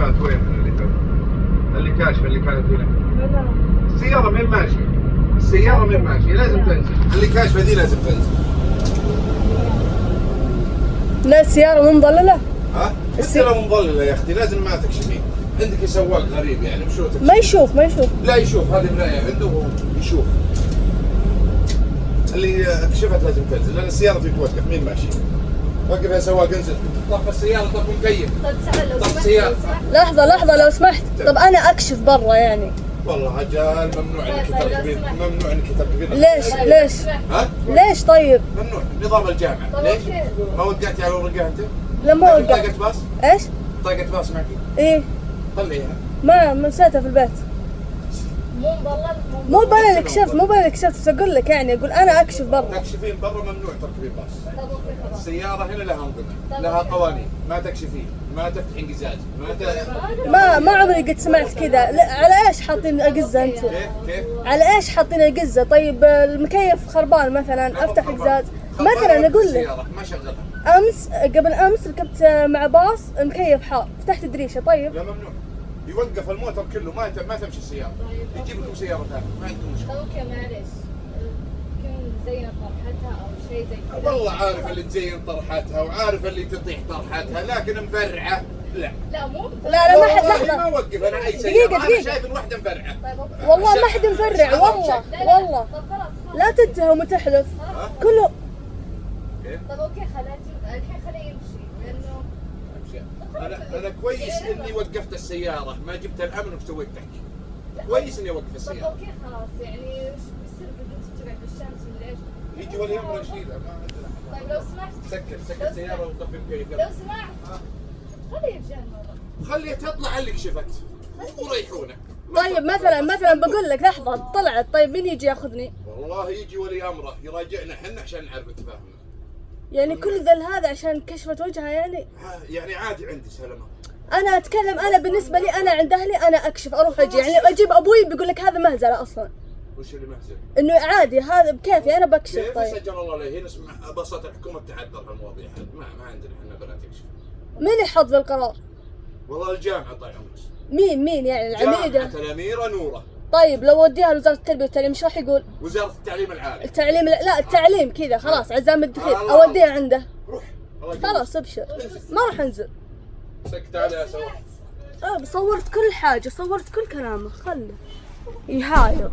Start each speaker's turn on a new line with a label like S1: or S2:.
S1: الكاشفات وين اللي تو؟ اللي كاشفه اللي كانت هنا. السيارة مين ماشية؟ السيارة مين ماشية؟ لازم تنزل. اللي كاشفه ذي لازم تنزل.
S2: لا السيارة مو مظللة؟
S1: ها؟ السيارة مظللة يا اختي، لازم ما تكشفين. عندك سواق غريب يعني بشو تكشف؟
S2: ما يشوف ما يشوف.
S1: لا يشوف، هذه مراية عنده وهو يشوف. اللي كشفت لازم تنزل لأن السيارة توقف، مين ماشي؟ وقف يا سواق انزل. طف السيارة، طف المكيف.
S3: طيب تعال لو
S1: طف
S3: سمحت.
S1: السيارة.
S2: لحظة لو سمحت، طب أنا أكشف برا يعني.
S1: والله عجال ممنوع انك تركبين، ممنوع انك تركبين.
S2: ليش؟
S1: ها؟
S2: ليش طيب؟
S1: ممنوع، نظام الجامعة. ليش؟ ما وقعتي على ورقة انت؟
S2: لا ما وقعت.
S1: طاقة باص؟
S2: ايش؟
S1: طاقة باص معك؟
S2: ايه
S1: خليها.
S2: ما نسيتها في البيت.
S3: مو مظلل.
S2: مو بلا اللي كشفت، مو بلا اللي كشفت، بس اقول لك يعني اقول انا اكشف برا.
S1: تكشفين برا ممنوع تركبين باص.
S3: طب اوكي خلاص.
S1: السيارة هنا لها أنظمة، لها قوانين، ما تكشفين، ما تفتحين قزاز،
S2: ما عمري قد سمعت كذا. على ايش حاطين اقزة انتم؟
S1: كيف؟
S2: على ايش حاطين اقزة؟ طيب المكيف خربان مثلا افتح قزاز مثلا اقول لك.
S1: ما شغلها.
S2: قبل امس ركبت مع باص المكيف حار، فتحت الدريشة. طيب
S1: لا ممنوع. يوقف الموتور كله، ما تمشي السيارة. يجيب لكم سيارة ثانية، ما عندكم مشكلة.
S3: اوكي معليش. يمكن زين طرحتها او شيء زي كذا.
S1: والله عارف اللي تزين طرحتها وعارف اللي تطيح طرحتها، لكن مفرعة لا.
S3: لا مو.
S2: لا ما حد
S1: والله
S2: لحظة.
S1: ما اوقف انا اي سيارة.
S2: دقيقة.
S1: انا شايف الوحدة مفرعة.
S3: طيب اوكي.
S2: والله ما حد مفرع، والله والله.
S3: طب خلاص.
S2: لا تتهم وتحلف كله.
S3: طب اوكي الحين خليه يمشي لانه
S1: انا كويس اني وقفت السيارة، ما جبت الامن وسويت تحكي. كويس اني اوقف
S3: طب
S1: السيارة.
S3: اوكي خلاص يعني وش بيصير بدك تقعد بالشمس ولا ايش؟
S1: يجي ولي امر يشيلها، ما عندنا.
S3: طيب لو سمحت.
S1: سكر السيارة وطفي المكيف.
S3: لو سمحت. خليه يمشي هالمرة.
S1: خليها تطلع اللي كشفت وريحونا.
S2: طيب مثلا بقول لك لحظة طلعت، طيب مين يجي ياخذني؟
S1: والله يجي ولي امره يراجعنا احنا عشان نعرف نتفاهم.
S2: يعني كل ذا هذا عشان كشفت وجهها يعني؟
S1: يعني عادي عندي سلامة.
S2: انا اتكلم، انا بالنسبة لي انا عند اهلي انا اكشف اروح اجي، يعني اجيب ابوي بيقول لك هذا مهزلة اصلا.
S1: وش اللي مهزل؟
S2: انه عادي هذا بكيفي انا بكشف.
S1: كيف
S2: طيب
S1: سجل الله عليه نسمع بساطة الحكومة تحذر هالمواضيع، ما عندنا احنا بنات يكشف.
S2: مين اللي حط ذا القرار؟
S1: والله الجامعة طال عمرك.
S2: مين يعني العميدة؟
S1: جامعة الأميرة نورة.
S2: طيب لو وديها لوزارة التربية والتعليم ايش راح يقول؟
S1: وزارة التعليم العالي.
S2: التعليم لا التعليم كذا خلاص عزام الدخيل اوديها عنده.
S1: روح.
S2: خلاص ابشر ما راح انزل.
S1: سكت عليها سوا.
S2: صورت كل حاجة، صورت كل كلامه، خله يهايط.